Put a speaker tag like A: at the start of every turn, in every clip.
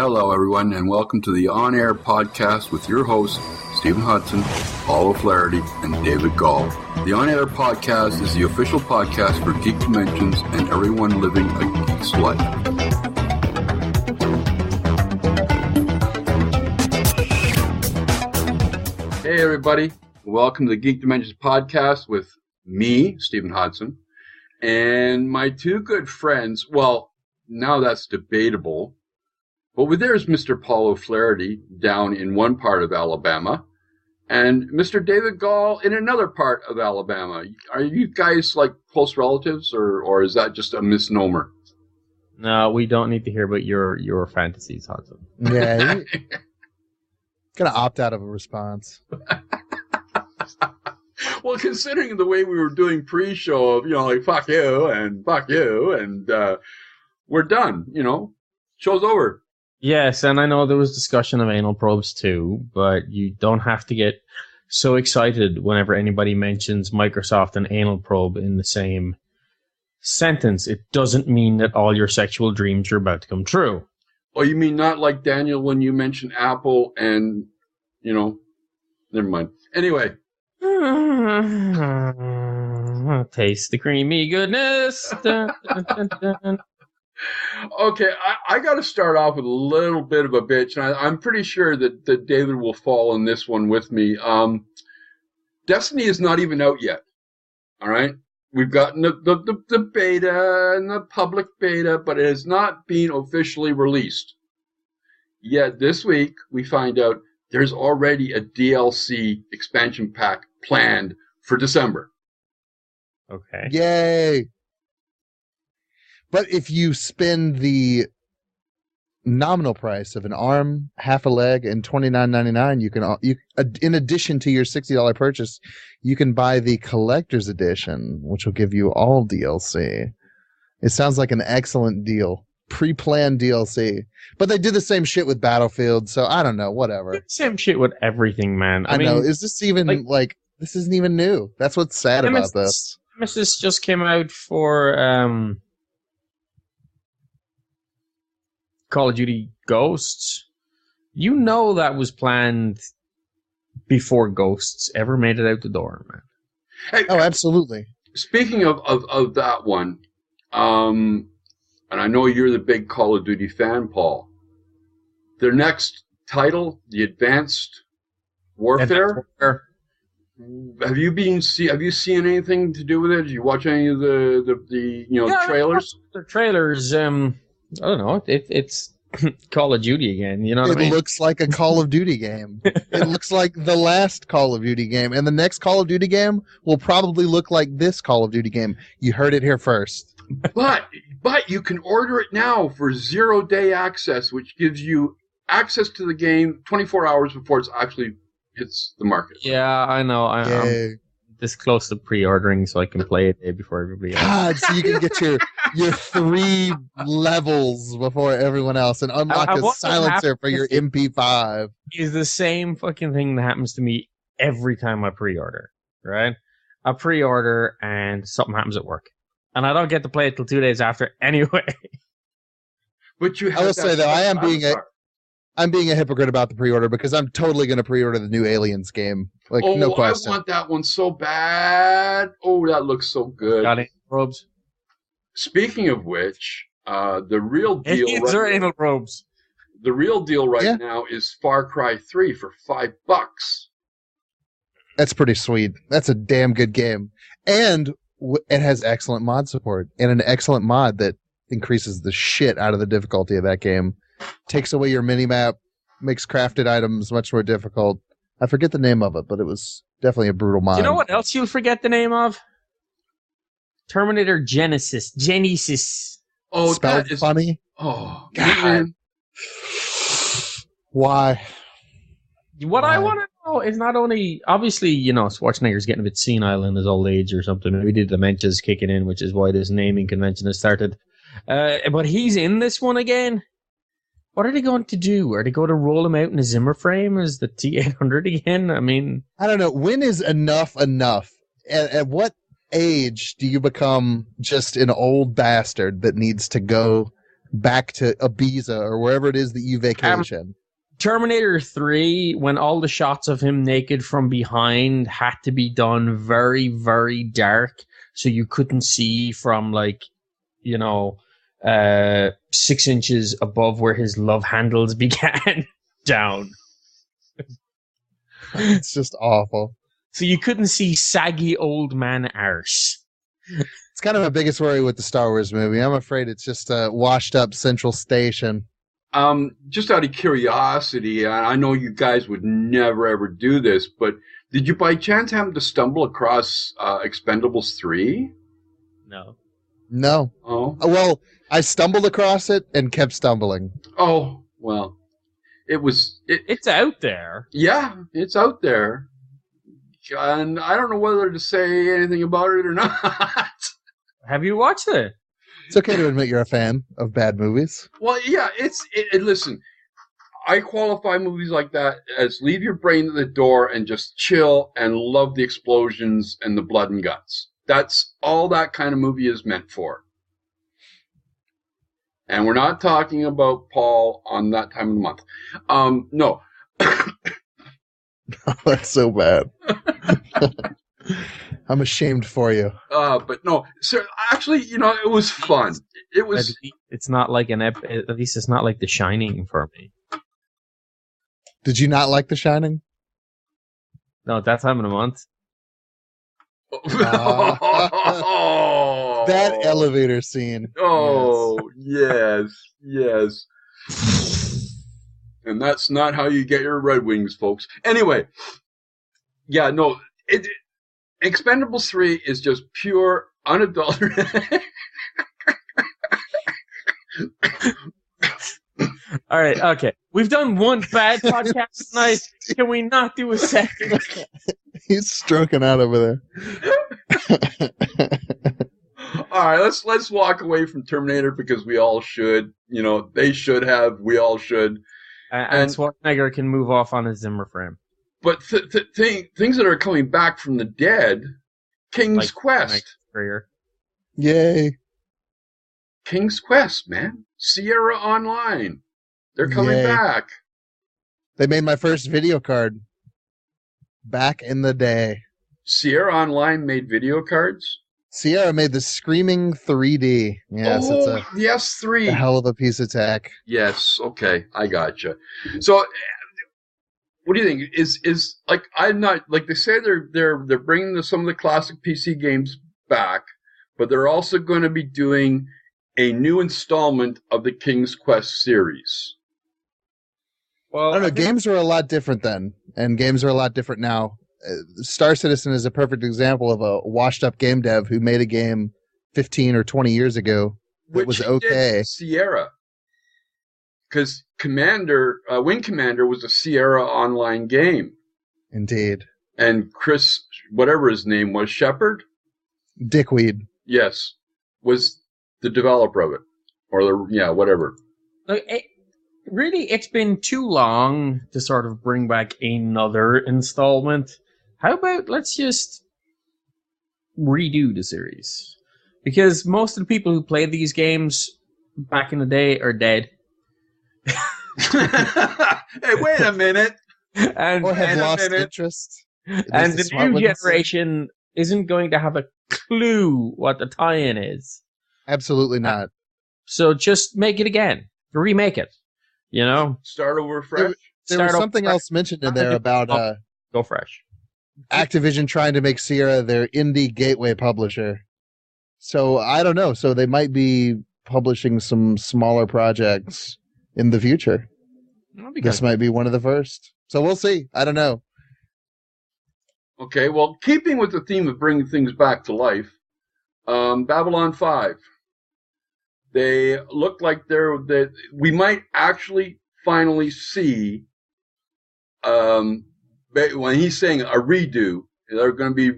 A: Hello, everyone, and welcome to the On Air podcast with your hosts, Stephen Hudson, Paul O'Flaherty, and David Gall. The On Air podcast is the official podcast for Geek Dimensions and everyone living a geek's life. Hey, everybody. Welcome to the Geek Dimensions podcast with me, Stephen Hudson, and my two good friends. Well, now that's debatable. But there's Mr. Paul O'Flaherty down in one part of Alabama and Mr. David Gall in another part of Alabama. Are you guys like close relatives or is that just a misnomer?
B: No, we don't need to hear about your fantasies, Hudson.
C: Yeah. Gonna opt out of a response.
A: Well, considering the way we were doing pre-show of, like, fuck you, and we're done, show's over.
B: Yes, and I know there was discussion of anal probes too, but you don't have to get so excited whenever anybody mentions Microsoft and anal probe in the same sentence. It doesn't mean that all your sexual dreams are about to come true.
A: Oh, you mean not like Daniel when you mentioned Apple and, never mind. Anyway.
B: Taste the creamy goodness. Dun, dun, dun, dun.
A: Okay, I got to start off with a little bit of a bitch, and I'm pretty sure that David will fall in this one with me. Destiny is not even out yet, all right? We've gotten the beta and the public beta, but it has not been officially released. Yet this week, we find out there's already a DLC expansion pack planned for December.
B: Okay.
C: Yay! But if you spend the nominal price of an arm, half a leg, and $29.99, you in addition to your $60 purchase, you can buy the collector's edition, which will give you all DLC. It sounds like an excellent deal. Pre-planned DLC. But they do the same shit with Battlefield, so I don't know, whatever.
B: Same shit with everything, man.
C: I mean, know. Is this even, this isn't even new? That's what's sad about this.
B: Nemesis just came out for, Call of Duty Ghosts. You know that was planned before Ghosts ever made it out the door, man.
A: Hey,
C: absolutely.
A: Speaking of that one, and I know you're the big Call of Duty fan, Paul. Their next title, the Advanced Warfare. Have you seen anything to do with it? Did you watch any of the trailers?
B: The trailers. I don't know. It's Call of Duty again. You know what I mean?
C: It looks like a Call of Duty game. It looks like the last Call of Duty game. And the next Call of Duty game will probably look like this Call of Duty game. You heard it here first.
A: But you can order it now for 0-day access, which gives you access to the game 24 hours before it actually hits the market.
B: Yeah, I know. I'm this close to pre-ordering so I can play it a day before everybody else.
C: God, so you can get your 3 levels before everyone else and unlock a silencer for your MP5.
B: It's the same fucking thing that happens to me every time I pre-order, right? I pre-order and something happens at work. And I don't get to play it till 2 days after anyway.
A: But you have
C: I will say, though, I'm being a hypocrite about the pre-order because I'm totally going to pre-order the new Aliens game. No question.
A: I want that one so bad. Oh, that looks so good.
B: Got any probes?
A: Speaking of which, the real deal.
B: Aliens or anal probes?
A: The real deal now is Far Cry 3 for $5.
C: That's pretty sweet. That's a damn good game, and it has excellent mod support and an excellent mod that increases the shit out of the difficulty of that game. Takes away your mini-map, makes crafted items much more difficult. I forget the name of it, but it was definitely a brutal mod.
B: You know what else you'll forget the name of? Terminator Genesis.
A: Oh,
C: spelled
A: that is
C: funny?
A: Oh,
C: God. Why?
B: What I want to know is not only, obviously, Schwarzenegger's getting a bit senile in his old age or something. Maybe the dementia's kicking in, which is why this naming convention has started. But he's in this one again. What are they going to do? Are they going to roll him out in a Zimmer frame as the T-800 again? I mean,
C: I don't know. When is enough? At what age do you become just an old bastard that needs to go back to Ibiza or wherever it is that you vacation.
B: Terminator 3, when all the shots of him naked from behind had to be done very, very dark, so you couldn't see from 6 inches above where his love handles began down.
C: It's just awful.
B: So you couldn't see saggy old man arse.
C: It's kind of my biggest worry with the Star Wars movie. I'm afraid it's just a washed up Central Station.
A: Just out of curiosity, I know you guys would never ever do this, but did you by chance happen to stumble across Expendables 3?
B: No.
C: No.
A: Oh.
C: Well, I stumbled across it and kept stumbling.
A: Oh, well. It's
B: out there.
A: Yeah, it's out there. And I don't know whether to say anything about it or not.
B: Have you watched it?
C: It's okay to admit you're a fan of bad movies.
A: Well, yeah, listen, I qualify movies like that as leave your brain at the door and just chill and love the explosions and the blood and guts. That's all that kind of movie is meant for. And we're not talking about Paul on that time of the month. No.
C: That's so bad. I'm ashamed for you.
A: But no, sir, actually, it was fun. It was.
B: It's not like at least it's not like The Shining for me.
C: Did you not like The Shining?
B: No, at that time of the month.
C: That elevator scene.
A: Oh, yes. And that's not how you get your Red Wings, folks. Anyway, yeah, no, Expendables 3 is just pure, unadulterated.
C: All right, okay.
B: We've done one bad podcast tonight. Can we not do a second?
C: He's stroking out over there.
A: All right, let's walk away from Terminator because we all should. They should have. We all should.
B: And Schwarzenegger can move off on his Zimmer frame.
A: But things that are coming back from the dead, King's Quest.
C: Yay.
A: King's Quest, man. Sierra Online. They're coming back.
C: They made my first video card back in the day.
A: Sierra Online made video cards?
C: Sierra made the Screaming 3D. Yes, it's
A: the S3.
C: A hell of a piece of tech.
A: Yes, okay, I gotcha. So, what do you think? Is like I'm not like they say they're bringing some of the classic PC games back, but they're also going to be doing a new installment of the King's Quest series.
C: Well, I don't know. Games are a lot different then, and games are a lot different now. Star Citizen is a perfect example of a washed-up game dev who made a game 15 or 20 years ago that was okay.
A: Sierra, because Wing Commander was a Sierra Online game.
C: Indeed.
A: And Chris, whatever his name was, Shepard?
C: Dickweed.
A: Yes, was the developer of it, or whatever.
B: Look, it's been too long to sort of bring back another installment. How about let's just redo the series? Because most of the people who played these games back in the day are dead.
A: Hey, wait a minute.
C: Or have lost interest.
B: And the new generation isn't going to have a clue what the tie-in is.
C: Absolutely not.
B: So just make it again. Remake it.
A: Start over fresh.
C: There was something else mentioned in there about
B: go fresh.
C: Activision trying to make Sierra their indie gateway publisher. So I don't know. So they might be publishing some smaller projects in the future. This might be one of the first. So we'll see. I don't know.
A: Okay, well, keeping with the theme of bringing things back to life, Babylon 5. They look like we might actually finally see, when he's saying a redo, they're going to be,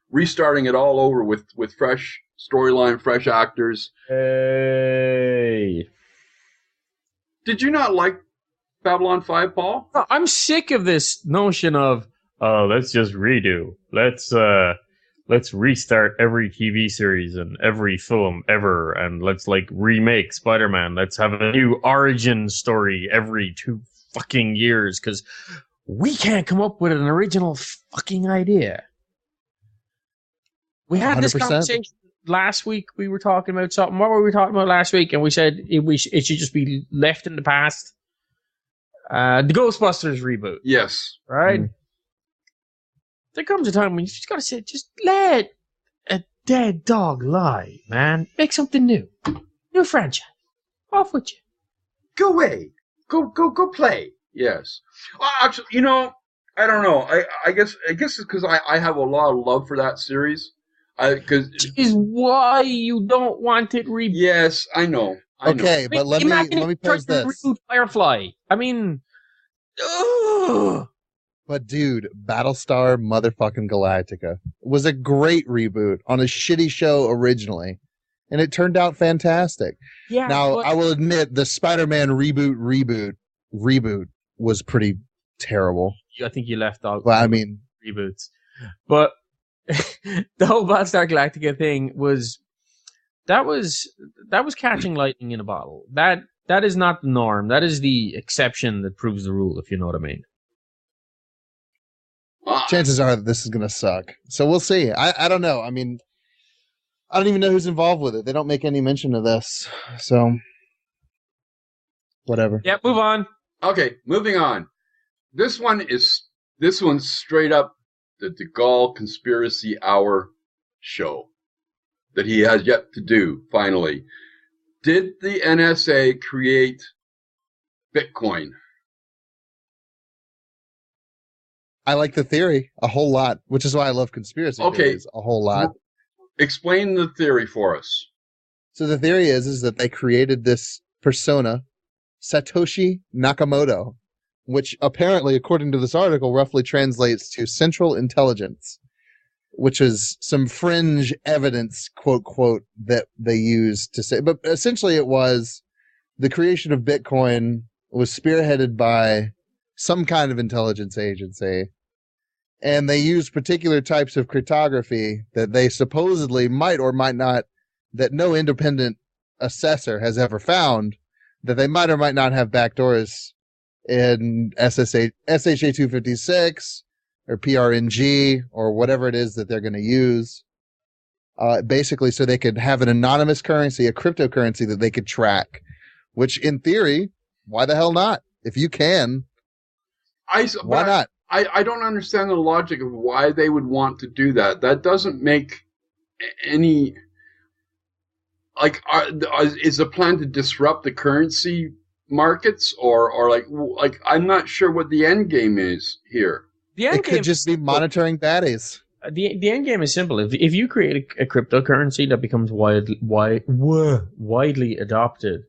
A: restarting it all over with fresh storyline, fresh actors.
B: Hey.
A: Did you not like Babylon 5, Paul?
B: I'm sick of this notion of, let's just redo. let's restart every TV series and every film ever, and let's like remake Spider-Man. Let's have a new origin story every 2 fucking years because we can't come up with an original fucking idea. We had this
C: 100%.
B: conversation last week. We were talking about something. What were we talking about last week? And we said it should just be left in the past. The Ghostbusters reboot.
A: Yes.
B: Right? There comes a time when you just gotta say, just let a dead dog lie, man. Make something new. New franchise. Off with you.
A: Go away. Go play. Yes. Actually, you know, I don't know. I guess it's because I have a lot of love for that series.
B: Which is why you don't want it rebooted.
A: Yes, I know.
C: Okay, but let me pose this.
B: Reboot Firefly. I mean, ugh.
C: But dude, Battlestar motherfucking Galactica was a great reboot on a shitty show originally, and it turned out fantastic.
B: Yeah.
C: Now, I will admit the Spider-Man reboot was pretty terrible.
B: I think you left out.
C: Well, I mean,
B: reboots, but the whole Battlestar Galactica thing was catching lightning in a bottle. That is not the norm. That is the exception that proves the rule, if you know what I mean.
C: Chances are that this is going to suck. So we'll see. I don't know. I mean, I don't even know who's involved with it. They don't make any mention of this. So, whatever.
B: Yeah, move on.
A: Okay, moving on. This one's straight up the De Gaulle Conspiracy Hour show that he has yet to do, finally. Did the NSA create Bitcoin?
C: I like the theory a whole lot, which is why I love conspiracy theories a whole lot.
A: Explain the theory for us.
C: So the theory is that they created this persona, Satoshi Nakamoto, which apparently, according to this article, roughly translates to Central Intelligence, which is some fringe evidence, quote, that they used to say. But essentially it was the creation of Bitcoin was spearheaded by some kind of intelligence agency. And they used particular types of cryptography that they supposedly might or might not, that no independent assessor has ever found, that they might or might not have backdoors in SHA-256 or PRNG or whatever it is that they're going to use. Basically, so they could have an anonymous currency, a cryptocurrency that they could track, which in theory, why the hell not? If you can, why not?
A: I don't understand the logic of why they would want to do that. That doesn't make any... Like, is the plan to disrupt the currency markets, or like I'm not sure what the end game is here.
C: It could just be monitoring baddies.
B: The end game is simple. If you create a cryptocurrency that becomes widely adopted,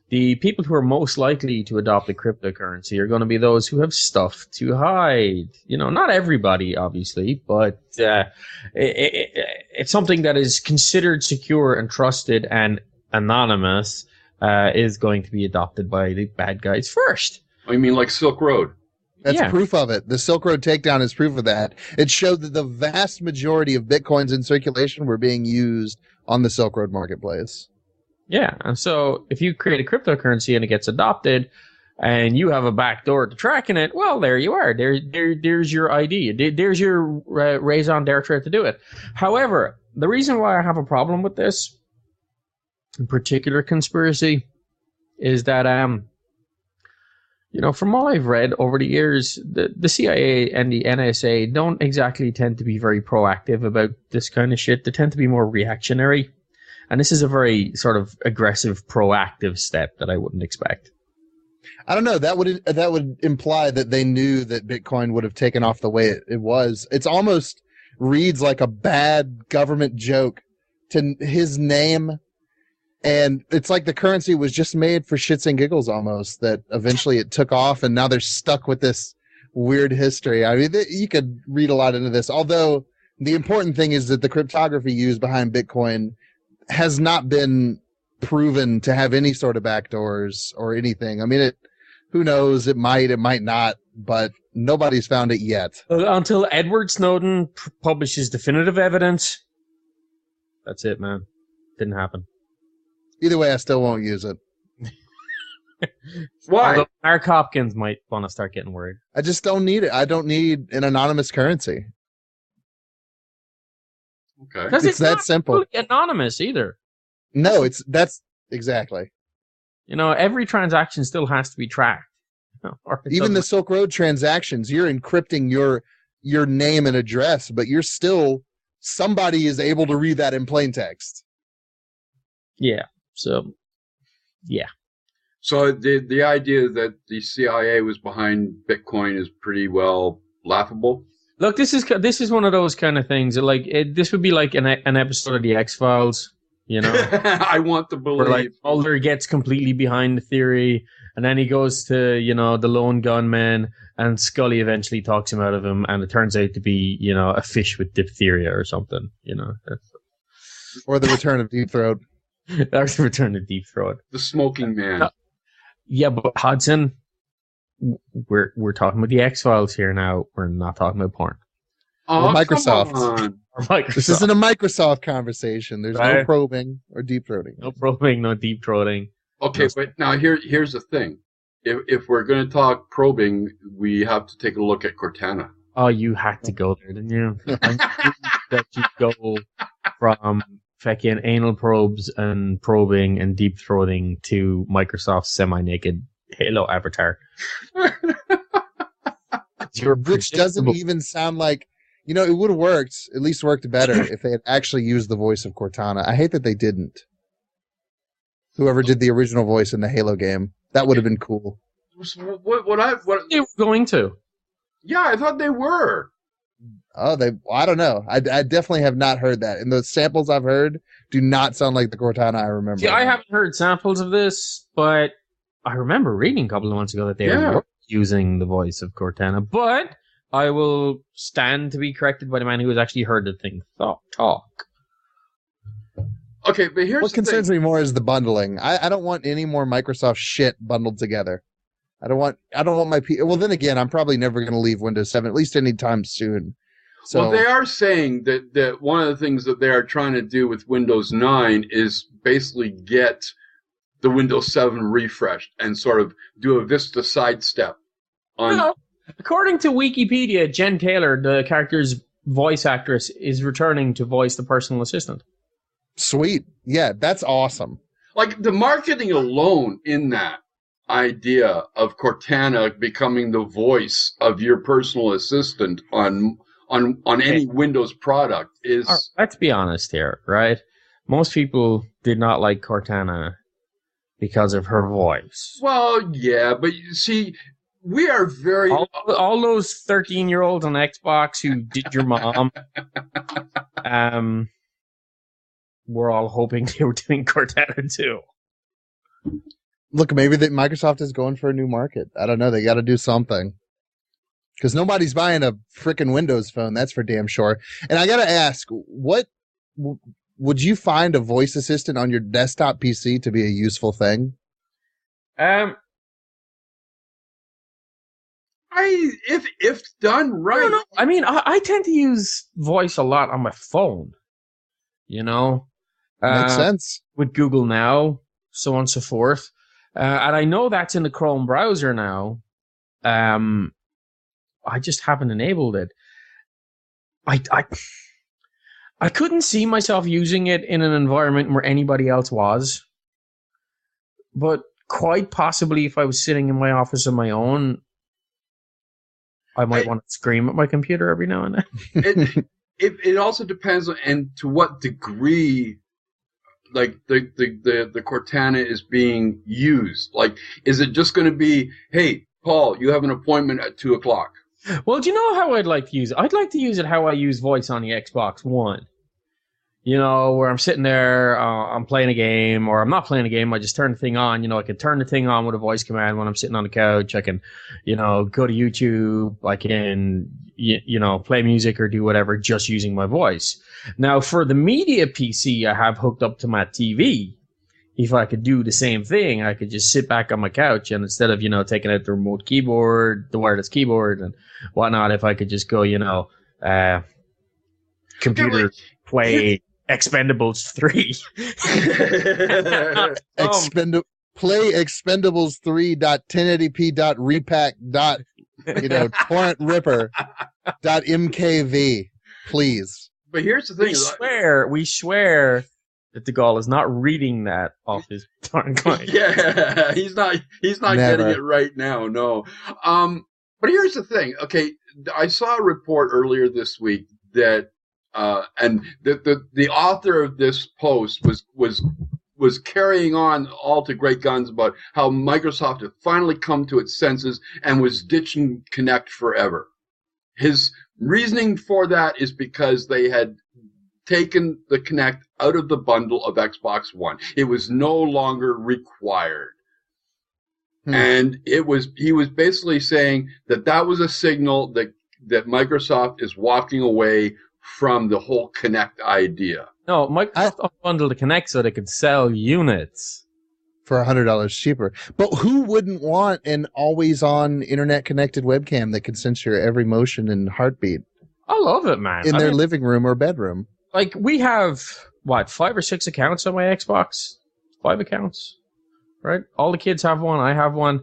B: the people who are most likely to adopt a cryptocurrency are going to be those who have stuff to hide. You know, not everybody, obviously, but it's something that is considered secure and trusted and anonymous is going to be adopted by the bad guys first.
A: I mean, like Silk Road.
C: That's proof of it. The Silk Road takedown is proof of that. It showed that the vast majority of Bitcoins in circulation were being used on the Silk Road marketplace. Yeah,
B: and so if you create a cryptocurrency and it gets adopted, and you have a backdoor to tracking it, well, there you are. There's your ID. There's your raison d'etre to do it. However, the reason why I have a problem with this in particular conspiracy is that, from all I've read over the years, the CIA and the NSA don't exactly tend to be very proactive about this kind of shit. They tend to be more reactionary. And this is a very sort of aggressive, proactive step that I wouldn't expect.
C: I don't know. That would imply that they knew that Bitcoin would have taken off the way it was. It's almost reads like a bad government joke to his name. And it's like the currency was just made for shits and giggles almost, that eventually it took off and now they're stuck with this weird history. I mean, you could read a lot into this, although the important thing is that the cryptography used behind Bitcoin has not been proven to have any sort of backdoors or anything. I mean, who knows? It might not, but Nobody's found it yet.
B: Until Edward Snowden publishes definitive evidence. That's it, man. Didn't happen.
C: Either way, I still won't use it.
A: Why?
B: Although Mark Hopkins might want to start getting worried.
C: I just don't need it. I don't need an anonymous currency.
A: Okay.
B: Because
C: It's that
B: not
C: simple.
B: really anonymous either.
C: No, that's exactly.
B: You know, every transaction still has to be tracked. Or it
C: Even the
B: doesn't-
C: Silk Road transactions, you're encrypting your name and address, but you're still somebody is able to read that in plain text.
B: Yeah. So, yeah.
A: So the idea that the CIA was behind Bitcoin is pretty well laughable.
B: Look, this is one of those kind of things. Like this would be like an episode of the X-Files. You know,
A: I want to
B: where like
A: believe.
B: Mulder gets completely behind the theory, and then he goes to, you know, the lone gunman, and Scully eventually talks him out of him, and it turns out to be, you know, a fish with diphtheria or something. You know,
C: Or the return of Deep Throat.
B: that's the return to Deep Throat.
A: The smoking man.
B: Yeah, but Hudson, we're talking about the X-Files here now. We're not talking about porn.
A: Oh,
C: Or Microsoft.
A: come on.
B: Or Microsoft.
C: This isn't a Microsoft conversation. There's no
B: Right.
C: probing or deep throating.
B: No probing, no deep throating.
A: Okay, but now here's the thing. If we're going to talk probing, we have to take a look at Cortana.
B: Oh, you had to go there, didn't you? I knew that you go from fucking anal probes and probing and deep throating to Microsoft's semi-naked Halo avatar.
C: Which doesn't even sound like, you know, it would have worked, at least worked better if they had actually used the voice of Cortana. I hate that they didn't. Whoever did the original voice in the Halo game, that would have been cool.
A: What
B: They were going to.
A: yeah, I thought they were.
C: Oh, I don't know. I definitely have not heard that. And the samples I've heard do not sound like the Cortana I remember.
B: See, I haven't heard samples of this, but I remember reading a couple of months ago that they were using the voice of Cortana. But I will stand to be corrected by the man who has actually heard the thing talk.
A: Okay, but here's
C: What
A: the thing.
C: concerns me more is the bundling. I don't want any more Microsoft shit bundled together. I don't want my well, then again, I'm probably never going to leave Windows 7, at least anytime soon. So
A: Well, they are saying that one of the things that they are trying to do with Windows 9 is basically get the Windows 7 refreshed and sort of do a Vista sidestep.
B: No. According to Wikipedia, Jen Taylor, the character's voice actress, is returning to voice the personal assistant.
C: sweet. Yeah, that's awesome.
A: Like the marketing alone in that idea of Cortana becoming the voice of your personal assistant on any Windows product is...
B: All right, let's be honest here, right? Most people did not like Cortana because of her voice.
A: Well, yeah, but you see, we are very...
B: All those 13-year-olds on Xbox who did your mom, we're all hoping they were doing Cortana too.
C: Look, maybe that Microsoft is going for a new market. I don't know. They got to do something. Because nobody's buying a frickin' Windows phone, that's for damn sure. And I gotta ask, what would you find a voice assistant on your desktop PC to be a useful thing?
A: If done right.
B: I don't know. I mean, I tend to use voice a lot on my phone. You know,
C: Makes sense.
B: with Google Now, so on and so forth. And I know that's in the Chrome browser now. I just haven't enabled it. I couldn't see myself using it in an environment where anybody else was. But quite possibly if I was sitting in my office on my own, I might want to scream at my computer every now and then.
A: It also depends on and to what degree, like the Cortana is being used. Like, is it just going to be, hey, Paul, you have an appointment at 2:00?
B: Well, do you know how I'd like to use it? I'd like to use it how I use voice on the Xbox One. You know, where I'm sitting there, I'm playing a game, or I'm not playing a game, I just turn the thing on. You know, I can turn the thing on with a voice command when I'm sitting on the couch. I can, you know, go to YouTube. I can, you know, play music or do whatever just using my voice. Now, for the media PC I have hooked up to my TV, if I could do the same thing, I could just sit back on my couch and instead of, taking out the remote keyboard, the wireless keyboard and whatnot, if I could just go, computer play Expendables 3.
C: Play Expendables 3.1080p.repack. Torrent Ripper .mkv, please.
A: But here's the thing:
B: we swear that the Gaul is not reading that off his darn client.
A: Yeah, he's not getting it right now. No. But here's the thing. Okay, I saw a report earlier this week that, and the author of this post was carrying on all to great guns about how Microsoft had finally come to its senses and was ditching Kinect forever. His reasoning for that is because they had taken the Kinect out of the bundle of Xbox One. It was no longer required. And he was basically saying that was a signal that Microsoft is walking away from the whole Kinect idea.
B: No, Microsoft unbundled the Kinect so they could sell units
C: for $100 cheaper. But who wouldn't want an always-on internet-connected webcam that can sense your every motion and heartbeat?
B: I love it, man.
C: In their living room or bedroom.
B: Like, we have, 5 or 6 accounts on my Xbox? 5 accounts, right? All the kids have one. I have one.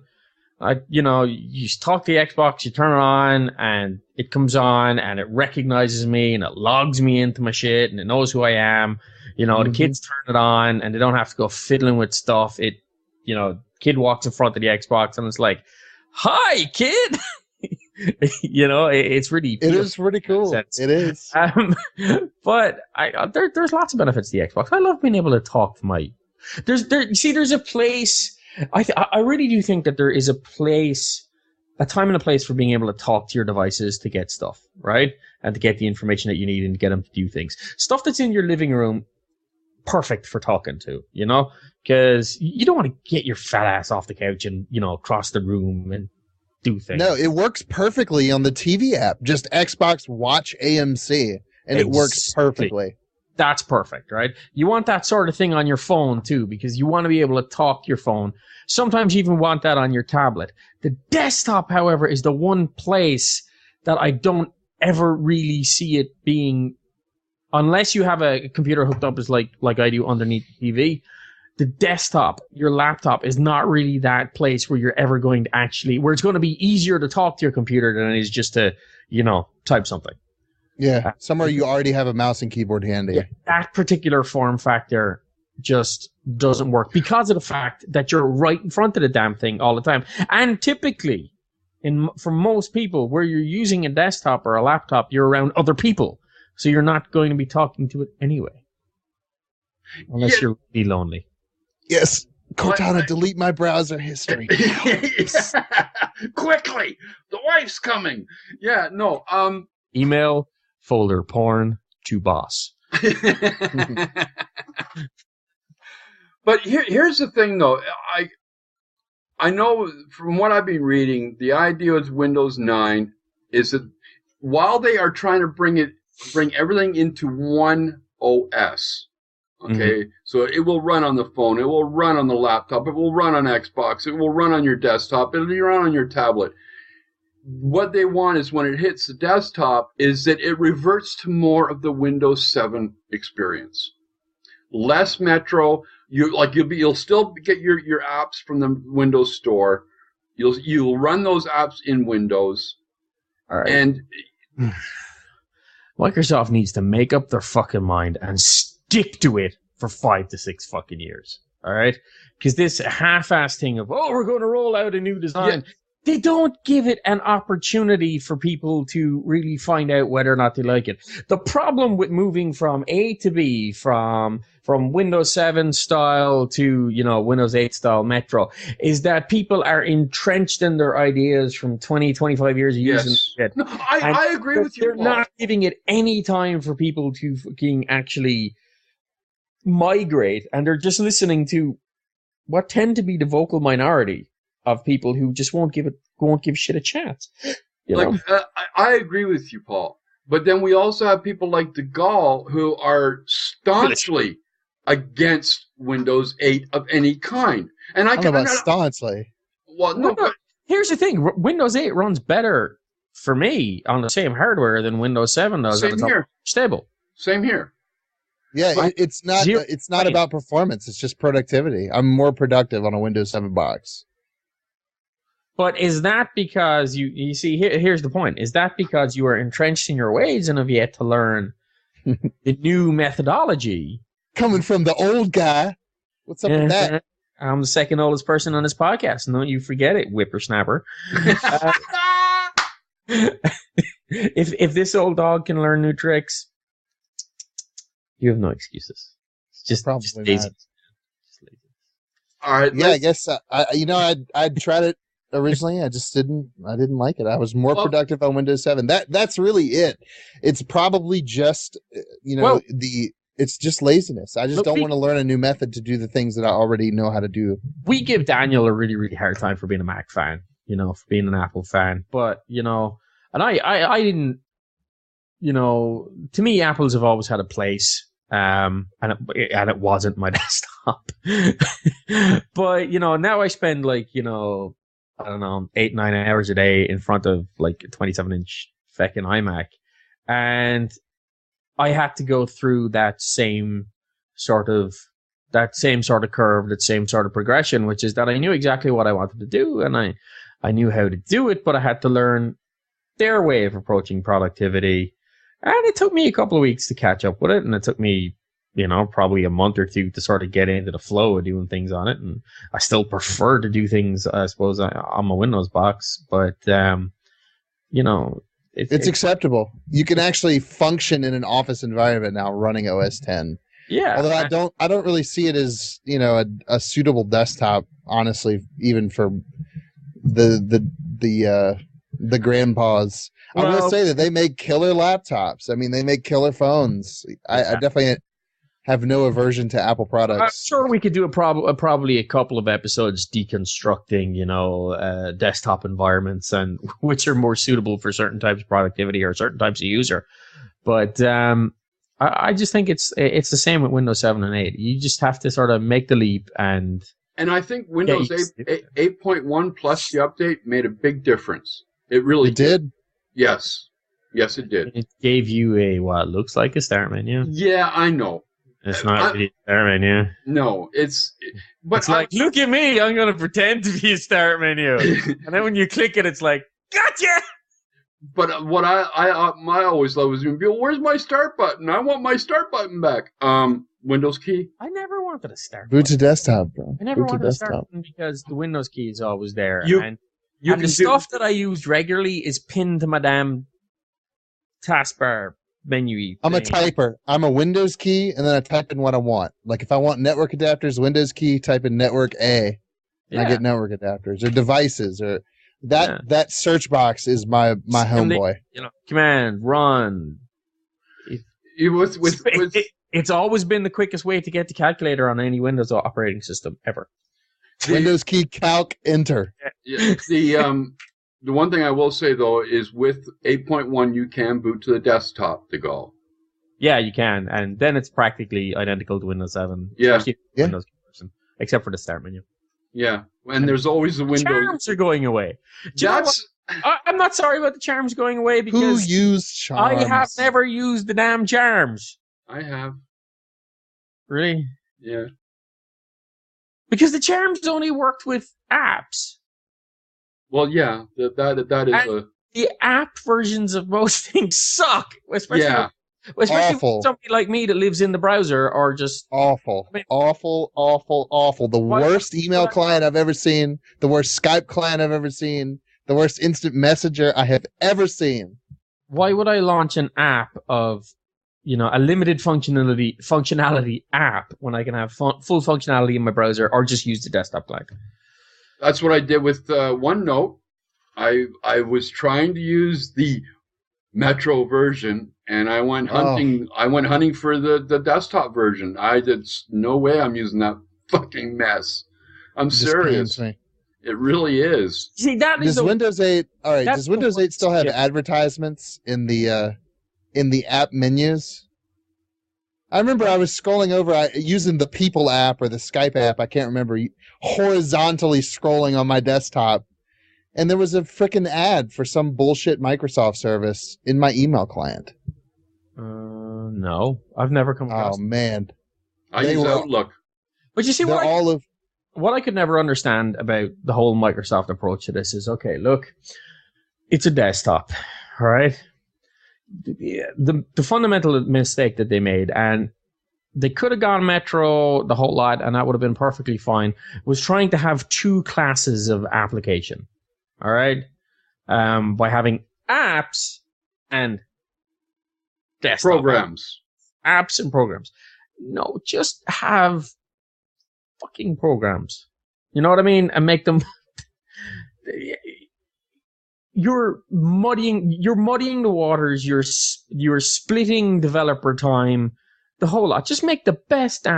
B: You talk to the Xbox, you turn it on, and it comes on, and it recognizes me, and it logs me into my shit, and it knows who I am. The kids turn it on, and they don't have to go fiddling with stuff. Kid walks in front of the Xbox, and it's like, "Hi, kid." It's really...
C: It is pretty cool.
B: Sense.
C: It is.
B: But there's lots of benefits to the Xbox. I love being able to talk to my... There's a place... I really do think that there is a time and a place for being able to talk to your devices to get stuff, right? And to get the information that you need and to get them to do things. Stuff that's in your living room, perfect for talking to, because you don't want to get your fat ass off the couch and, across the room and do things.
C: No, it works perfectly on the TV app. Just Xbox Watch AMC, and it works perfectly.
B: That's perfect, right? You want that sort of thing on your phone, too, because you want to be able to talk to your phone. Sometimes you even want that on your tablet. The desktop, however, is the one place that I don't ever really see it being, unless you have a computer hooked up as like I do underneath the TV. The desktop, your laptop, is not really that place where you're ever going to where it's going to be easier to talk to your computer than it is just to, type something.
C: Yeah, somewhere you already have a mouse and keyboard handy.
B: Yeah, that particular form factor just doesn't work because of the fact that you're right in front of the damn thing all the time. And typically, for most people, where you're using a desktop or a laptop, you're around other people. So you're not going to be talking to it anyway. Unless you're really lonely.
C: Yes. Cortana, delete my browser history.
A: Quickly! The wife's coming! Yeah, no,
B: Email folder porn to boss.
A: But here's the thing, though. I know from what I've been reading, the idea with Windows 9 is that while they are trying to bring everything into one OS, okay, so it will run on the phone, it will run on the laptop, it will run on Xbox, it will run on your desktop, it'll run on your tablet. What they want is when it hits the desktop is that it reverts to more of the Windows 7 experience. Less Metro. You'll still get your apps from the Windows Store. You'll run those apps in Windows.
B: All right.
A: And
B: Microsoft needs to make up their fucking mind and stick to it for 5 to 6 fucking years. All right? Because this half-ass thing of, we're going to roll out a new design. Yeah. They don't give it an opportunity for people to really find out whether or not they like it. The problem with moving from A to B, from Windows 7 style to, Windows 8 style Metro, is that people are entrenched in their ideas from 20, 25 years of using it.
A: No, I agree with you.
B: They're not giving it any time for people to fucking actually migrate, and they're just listening to what tend to be the vocal minority of people who just won't give shit a chance.
A: I agree with you, Paul. But then we also have people like De Gaulle who are staunchly against Windows 8 of any kind. And
C: I don't know about staunchly.
A: Well, no, but
B: here's the thing: Windows 8 runs better for me on the same hardware than Windows 7 does.
A: Same here.
B: Stable.
A: Same here.
C: Yeah,
A: But
C: it's not about performance. It's just productivity. I'm more productive on a Windows 7 box.
B: But is that because you see, here's the point. Is that because you are entrenched in your ways and have yet to learn the new methodology?
C: Coming from the old guy. What's up with that?
B: I'm the second oldest person on this podcast. Don't you forget it, whippersnapper. If this old dog can learn new tricks, you have no excuses. It's just
C: Probably
B: just lazy.
C: not.
B: Just lazy.
A: all right.
C: Yeah, I guess I'd tried it originally. I just didn't like it. I was more productive on Windows 7. That's really it. It's probably just it's just laziness. I just don't want to learn a new method to do the things that I already know how to do.
B: We give Daniel a really, really hard time for being a Mac fan, for being an Apple fan. But, and I didn't, to me, Apples have always had a place. And it wasn't my desktop. But, now I spend I don't know, 8-9 hours a day in front of like a 27-inch feckin' iMac. And I had to go through that same sort of curve, that same sort of progression, which is that I knew exactly what I wanted to do and I knew how to do it, but I had to learn their way of approaching productivity. And it took me a couple of weeks to catch up with it. And it took me, probably a month or two to sort of get into the flow of doing things on it. And I still prefer to do things, I suppose, on my Windows box, but,
C: it's acceptable. You can actually function in an office environment now running OS 10.
B: Yeah.
C: Although I don't really see it as, a suitable desktop, honestly, even for the grandpas. I will say that they make killer laptops. I mean, they make killer phones. I definitely have no aversion to Apple products.
B: I'm sure we could do probably a couple of episodes deconstructing, desktop environments and which are more suitable for certain types of productivity or certain types of user. But I just think it's the same with Windows 7 and 8. You just have to sort of make the leap and
A: I think Windows 8.1 plus the update made a big difference. It really
C: did.
A: Yes, it did.
B: It gave you what looks like a start menu.
A: Yeah, I know.
B: It's not really a start menu.
A: No, it's
B: like, look at me, I'm going to pretend to be a start menu. And then when you click it, it's like, gotcha!
A: But what I always love is when people, where's my start button? I want my start button back. Windows key.
B: I never wanted a start
C: button. Boot to desktop, bro.
B: I never wanted a start button because the Windows key is always there. And the stuff that I used regularly is pinned to my damn taskbar menu.
C: I'm a typer. I'm a Windows key, and then I type in what I want. Like if I want network adapters, Windows key, type in network A, and I get network adapters or devices or that search box is my homeboy.
B: Command run. It's always been the quickest way to get the calculator on any Windows operating system ever.
C: Windows key, calc, enter.
A: Yeah, the one thing I will say, though, is with 8.1, you can boot to the desktop to go.
B: Yeah, you can. And then it's practically identical to Windows 7.
A: Yeah.
B: Windows version, except for the start menu.
A: Yeah. And there's always the Windows.
B: Charms are going away. I'm not sorry about the charms going away because
C: who used charms?
B: I have never used the damn charms.
A: I have.
B: Really?
A: Yeah.
B: Because the charms only worked with apps.
A: Well, yeah, that is
B: the app versions of most things suck, especially
C: awful.
B: Somebody like me that lives in the browser are just
C: awful. Awful. The worst email client I've ever seen, the worst Skype client I've ever seen, the worst instant messenger I have ever seen.
B: Why would I launch an app of, a limited functionality app when I can have full functionality in my browser or just use the desktop client?
A: That's what I did with OneNote. I was trying to use the Metro version, and I went hunting. I went hunting for the desktop version. No way I'm using that fucking mess. I'm serious. It really is.
B: See,
C: does Windows 8? All right. Does Windows 8 still have advertisements in the app menus? I remember I was scrolling over using the People app or the Skype app. I can't remember. Horizontally scrolling on my desktop, and there was a freaking ad for some bullshit Microsoft service in my email client.
B: No, I've never come across.
C: Oh man,
A: I use Outlook.
B: But you see,
C: what
B: what I could never understand about the whole Microsoft approach to this is, okay, look, it's a desktop, all right? The fundamental mistake that they made, and they could have gone Metro, the whole lot, and that would have been perfectly fine, was trying to have two classes of application, all right? By having apps and desktop
A: programs.
B: Apps and programs. No, just have fucking programs. You know what I mean? And make them... You're muddying the waters. You're splitting developer time, the whole lot. Just make the best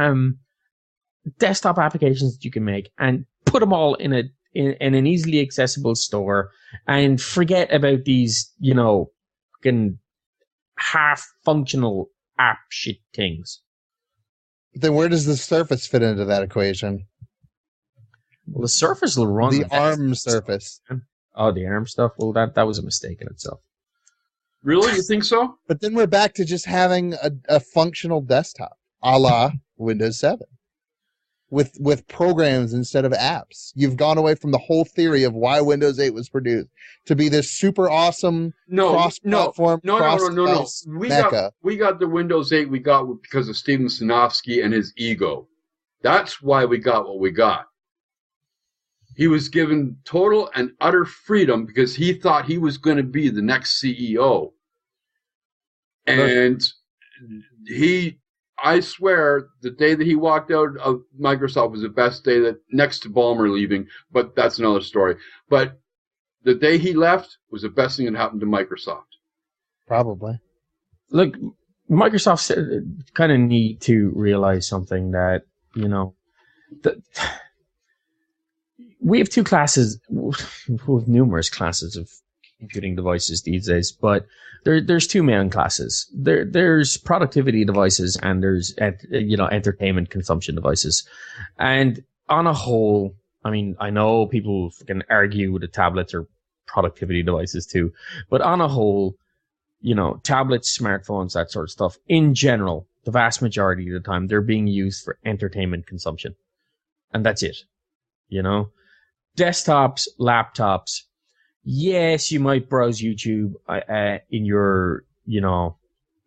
B: desktop applications that you can make, and put them all in an easily accessible store, and forget about these, fucking half functional app shit things.
C: Then where does the Surface fit into that equation?
B: Well, the Surface will run
C: the ARM Surface.
B: Oh, the ARM stuff? Well, that was a mistake in itself.
A: Really? You think so?
C: But then we're back to just having a functional desktop, a la Windows 7, with programs instead of apps. You've gone away from the whole theory of why Windows 8 was produced to be this super awesome cross-platform, cross-device mecca.
A: We got the Windows 8 we got because of Steven Sinofsky and his ego. That's why we got what we got. He was given total and utter freedom because he thought he was going to be the next CEO. And I swear, the day that he walked out of Microsoft was the best day, that next to Ballmer leaving, but that's another story. But the day he left was the best thing that happened to Microsoft.
C: Probably.
B: Look, Microsoft kind of need to realize something that, we have two classes, we have numerous classes of computing devices these days, but there's two main classes. There's productivity devices and there's entertainment consumption devices. And on a whole, I mean, I know people can argue that tablets are productivity devices too, but on a whole, tablets, smartphones, that sort of stuff, in general, the vast majority of the time, they're being used for entertainment consumption. And that's it. Desktops, laptops, yes, you might browse YouTube in your,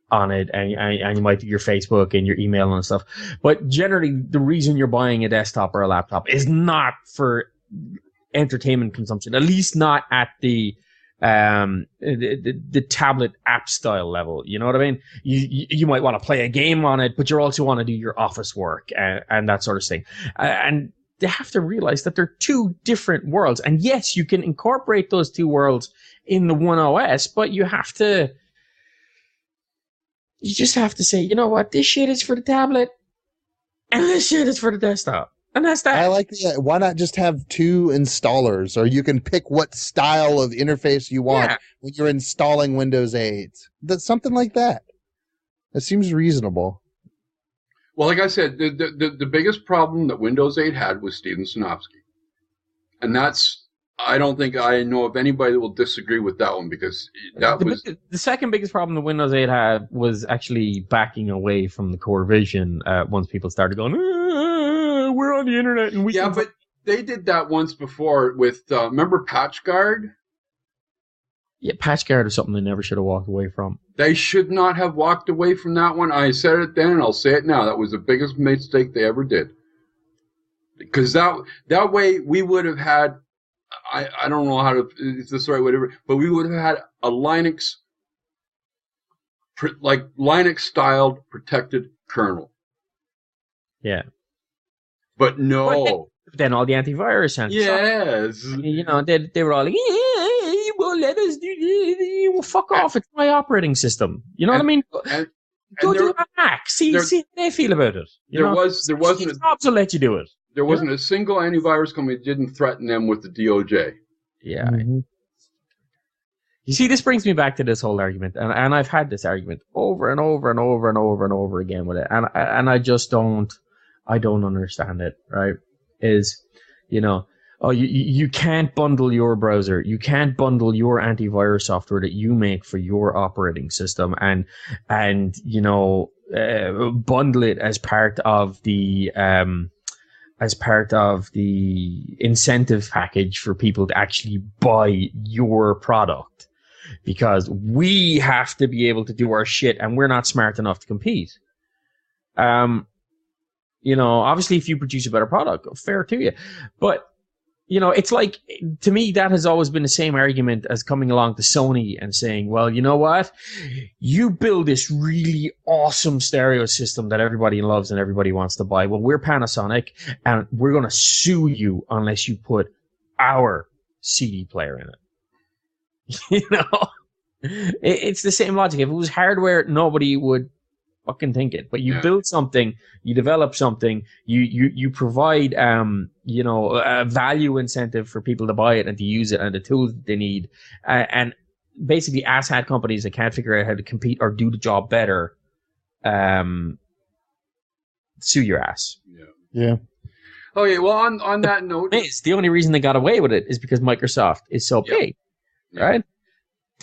B: on it, and you might do your Facebook and your email and stuff. But generally, the reason you're buying a desktop or a laptop is not for entertainment consumption, at least not at the tablet app style level. You know what I mean? You might want to play a game on it, but you also want to do your office work and that sort of thing. And they have to realize that they're two different worlds. And yes, you can incorporate those two worlds in the one OS, but you just have to say, you know what, this shit is for the tablet and this shit is for the desktop. And that's that.
C: I like the, why not just have two installers, or you can pick what style of interface you want when you're installing Windows 8. That's something like that. That seems reasonable.
A: Well, like I said, the biggest problem that Windows 8 had was Steven Sinofsky. And I don't think I know of anybody that will disagree with that one, because the
B: second biggest problem that Windows 8 had was actually backing away from the core vision once people started going, we're on the internet and we can...
A: but they did that once before with, remember PatchGuard?
B: Yeah, PatchGuard is something they never should have walked away from.
A: They should not have walked away from that one. I said it then and I'll say it now. That was the biggest mistake they ever did. Because that way we would have had, I don't know how to, it's this right, whatever, but we would have had a Linux styled protected kernel.
B: Yeah.
A: But no.
B: But then all the antivirus and
A: yes.
B: they were all like, well, let us do, well, fuck off. It's my operating system. You know what I mean? Go do a hack. See how they feel about it.
A: There wasn't
B: jobs will let you do it.
A: There wasn't a single antivirus company that didn't threaten them with the DOJ.
B: Yeah.
C: Mm-hmm.
B: You see, this brings me back to this whole argument, and I've had this argument over and over and over and over and over again with it, and I just don't understand it. Right? Is, you can't bundle your browser, you can't bundle your antivirus software that you make for your operating system, and bundle it as part of the incentive package for people to actually buy your product. Because we have to be able to do our shit, and we're not smart enough to compete. Obviously, if you produce a better product, fair to you. But, it's like, to me, that has always been the same argument as coming along to Sony and saying, well, you know what? You build this really awesome stereo system that everybody loves and everybody wants to buy. Well, we're Panasonic, and we're going to sue you unless you put our CD player in it. It's the same logic. If it was hardware, nobody would fucking think it. But you build something, you develop something, you provide a value incentive for people to buy it and to use it and the tools that they need, and basically asshat companies that can't figure out how to compete or do the job better, sue your ass.
C: Yeah.
A: Okay. Well, on that note,
B: the only reason they got away with it is because Microsoft is so big. Right?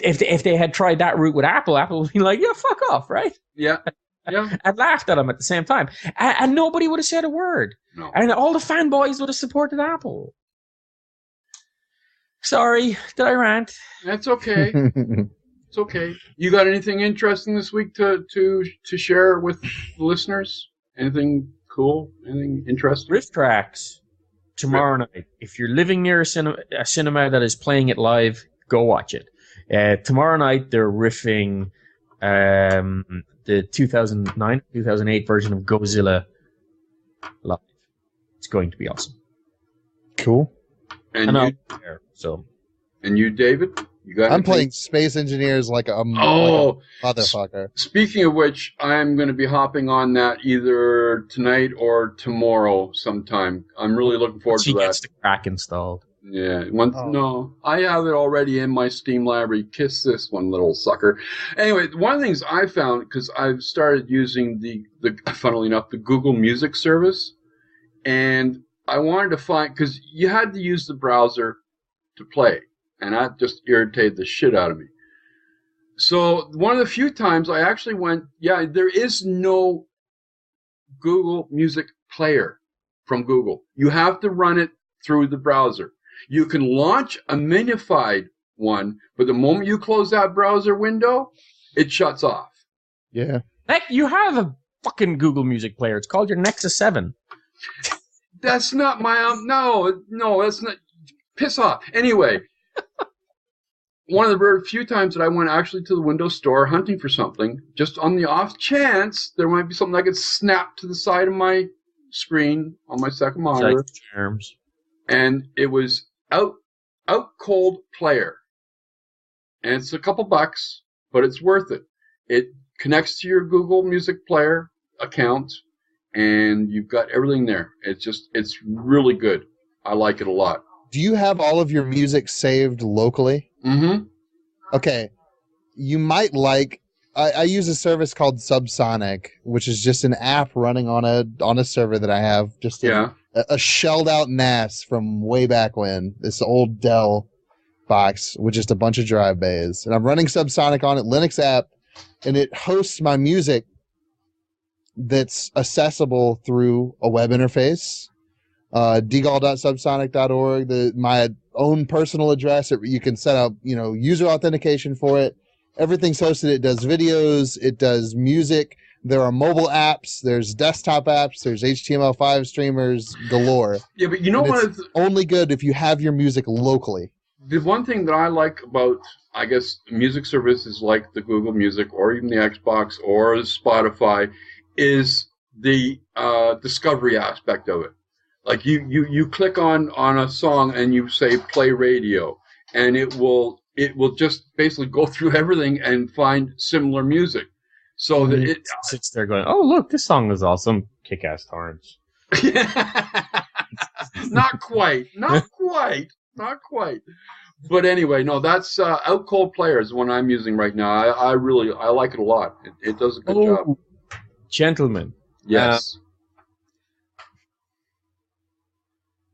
B: If they had tried that route with Apple would be like, yeah, fuck off, right?
A: Yeah. Yeah.
B: And laughed at them at the same time. And nobody would have said a word.
A: No.
B: And all the fanboys would have supported Apple. Sorry, did I rant?
A: That's okay. It's okay. You got anything interesting this week to share with the listeners? Anything cool? Anything interesting?
B: Riff Tracks tomorrow night. If you're living near a cinema that is playing it live, go watch it. Tomorrow night they're riffing the 2009-2008 version of Godzilla live. It's going to be awesome.
C: Cool.
A: And you, David? You got?
C: I'm playing Space Engineers like a motherfucker.
A: Speaking of which, I'm going to be hopping on that either tonight or tomorrow sometime. I'm really looking forward to that. She
B: gets the crack installed.
A: Yeah. No, I have it already in my Steam library. Kiss this one, little sucker. Anyway, one of the things I found, because I've started using the funnily enough, the Google Music service, and I wanted to find, because you had to use the browser to play, and that just irritated the shit out of me. So one of the few times I actually went, there is no Google Music player from Google. You have to run it through the browser. You can launch a minified one, but the moment you close that browser window, it shuts off.
C: Yeah.
B: Heck, you have a fucking Google Music player. It's called your Nexus 7.
A: That's not my no, that's not. Piss off. Anyway, one of the very few times that I went actually to the Windows Store hunting for something, just on the off chance there might be something I could snap to the side of my screen on my second monitor.
B: Terms.
A: And it was out cold player. And it's a couple bucks, but it's worth it. It connects to your Google Music Player account, and you've got everything there. It's really good. I like it a lot.
C: Do you have all of your music saved locally?
A: Mm-hmm.
C: Okay. You might like... I use a service called Subsonic, which is just an app running on a server that I have. Just a shelled out NAS from way back when. This old Dell box with just a bunch of drive bays. And I'm running Subsonic on it, Linux app, and it hosts my music that's accessible through a web interface. dgall.subsonic.org, my own personal address. You can set up, user authentication for it. Everything's hosted. It does videos. It does music. There are mobile apps. There's desktop apps. There's HTML5 streamers galore.
A: Yeah, but you know what?
C: It's only good if you have your music locally.
A: The one thing that I like about, I guess, music services like the Google Music or even the Xbox or Spotify is the discovery aspect of it. Like you click on a song and you say play radio, and it will just basically go through everything and find similar music. So that it
B: sits there going, oh look, this song is awesome. Kick-ass torrents.
A: Not quite. But anyway, no, that's Out Cold Player is the one I'm using right now. I really like it a lot. It does a good job.
B: Gentlemen.
A: Yes.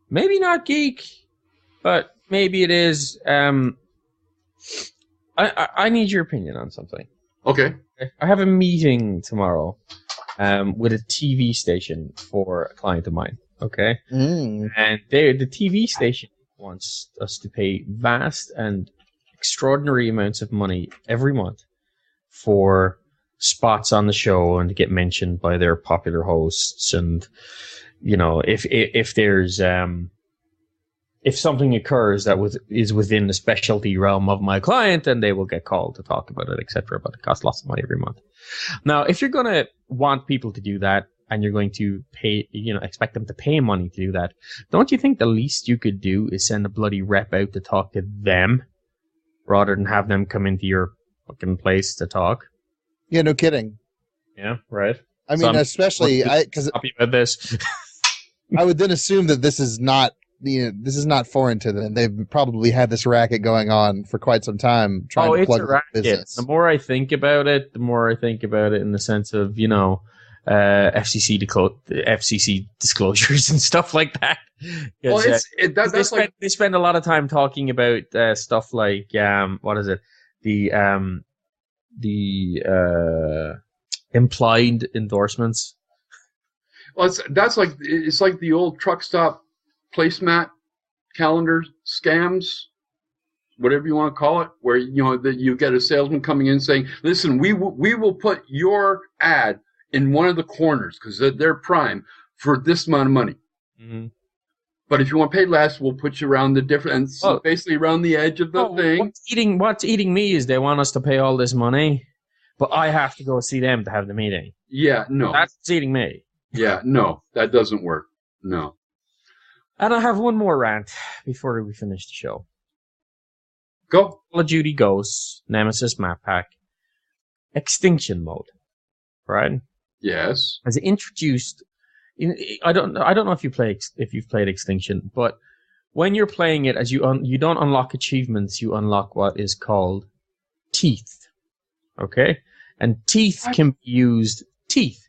B: Maybe not geek, but maybe it is. I need your opinion on something.
A: Okay.
B: I have a meeting tomorrow with a TV station for a client of mine. Okay.
C: Mm.
B: And the TV station wants us to pay vast and extraordinary amounts of money every month for spots on the show and to get mentioned by their popular hosts. And, you know, if there's, if something occurs that is within the specialty realm of my client, then they will get called to talk about it, etc. But it costs lots of money every month. Now, if you're going to want people to do that and you're going to pay, you know, expect them to pay money to do that, don't you think the least you could do is send a bloody rep out to talk to them rather than have them come into your fucking place to talk?
C: Yeah, no kidding.
B: Yeah, right.
C: I mean, especially because
B: happy about this.
C: I would then assume that this is not foreign to them. They've probably had this racket going on for quite some time, trying to plug the business.
B: The more I think about it, in the sense of, you know, FCC disclosures and stuff like that.
A: Well,
B: they spend a lot of time talking about stuff like what is it? The implied endorsements.
A: Well, it's like the old truck stop placemat calendar scams, whatever you want to call it, where that you get a salesman coming in saying, "Listen, we will put your ad in one of the corners because they're prime for this amount of money. Mm-hmm. But if you want to pay less, we'll put you around the different, basically around the edge of the thing."
B: What's eating me is they want us to pay all this money, but I have to go see them to have the meeting.
A: Yeah, no,
B: that's eating me.
A: Yeah, no, that doesn't work. No.
B: And I have one more rant before we finish the show.
A: Go.
B: Call of Duty Ghosts, Nemesis map pack, Extinction mode, right?
A: Yes.
B: Has introduced. I don't know if you've played Extinction, but when you're playing it, as you don't unlock achievements, you unlock what is called teeth. Okay, and teeth can be used. Teeth,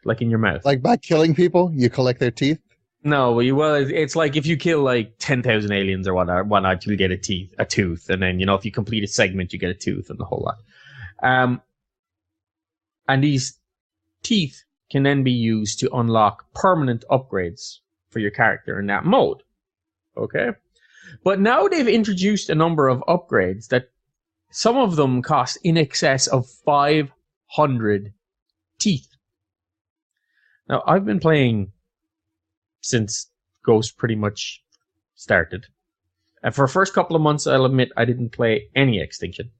B: like in your mouth.
C: Like by killing people, you collect their teeth.
B: No, it's like if you kill like 10,000 aliens or whatnot, you'll get a tooth, and then if you complete a segment, you get a tooth and the whole lot. And these teeth can then be used to unlock permanent upgrades for your character in that mode. Okay, but now they've introduced a number of upgrades that some of them cost in excess of 500 teeth. Now I've been playing since Ghost pretty much started. And for the first couple of months, I'll admit I didn't play any Extinction.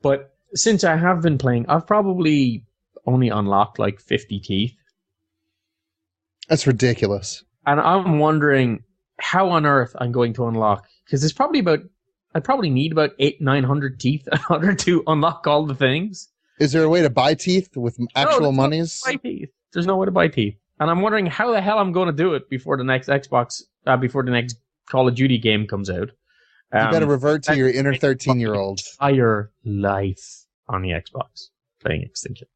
B: But since I have been playing, I've probably only unlocked like 50 teeth.
C: That's ridiculous.
B: And I'm wondering how on earth I'm going to unlock, because I probably need about 800-900 teeth in order to unlock all the things.
C: Is there a way to buy teeth with actual monies?
B: There's no way to buy teeth. And I'm wondering how the hell I'm going to do it before the next before the next Call of Duty game comes out.
C: You better revert to your inner 13-year-old.
B: Entire life on the Xbox playing Extinction.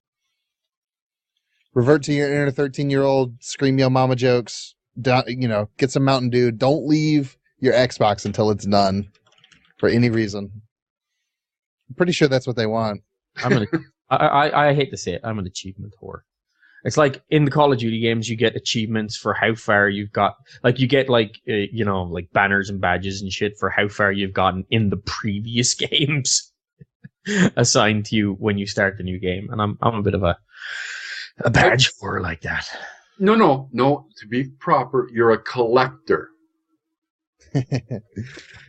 C: Revert to your inner 13-year-old, scream yo mama jokes, get some Mountain Dew. Don't leave your Xbox until it's done for any reason. I'm pretty sure that's what they want.
B: I hate to say it, I'm an achievement whore. It's like in the Call of Duty games, you get achievements for how far you've got. Like you get like banners and badges and shit for how far you've gotten in the previous games assigned to you when you start the new game. And I'm a bit of a badge whore like that.
A: No. To be proper, you're a collector.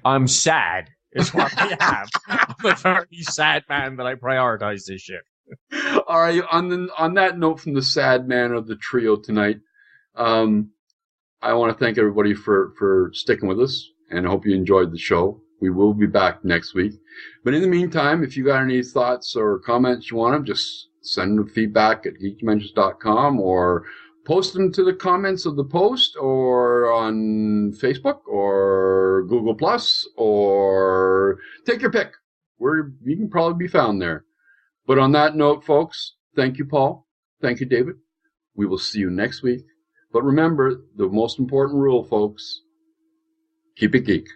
B: I'm sad. Is what I have. I'm a very sad man that I prioritize this shit.
A: All right. On that note, from the sad man of the trio tonight, I want to thank everybody for sticking with us, and I hope you enjoyed the show. We will be back next week. But in the meantime, if you got any thoughts or comments you want them, just send them feedback at geekdimensions.com or post them to the comments of the post or on Facebook or Google Plus, or take your pick. You can probably be found there. But on that note, folks, thank you, Paul. Thank you, David. We will see you next week. But remember, the most important rule, folks, keep it geek.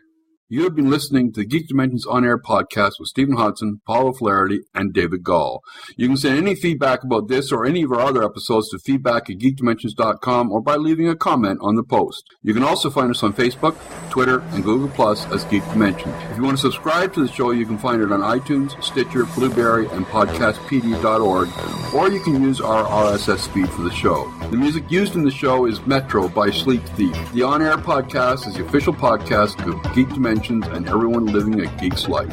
A: You have been listening to the Geek Dimensions On Air podcast with Stephen Hodson, Paul O'Flaherty, and David Gall. You can send any feedback about this or any of our other episodes to feedback@geekdimensions.com or by leaving a comment on the post. You can also find us on Facebook, Twitter, and Google Plus as Geek Dimensions. If you want to subscribe to the show, you can find it on iTunes, Stitcher, Blueberry, and podcastpd.org, or you can use our RSS feed for the show. The music used in the show is Metro by Sleek Thief. The On Air podcast is the official podcast of Geek Dimensions and everyone living a geek's life.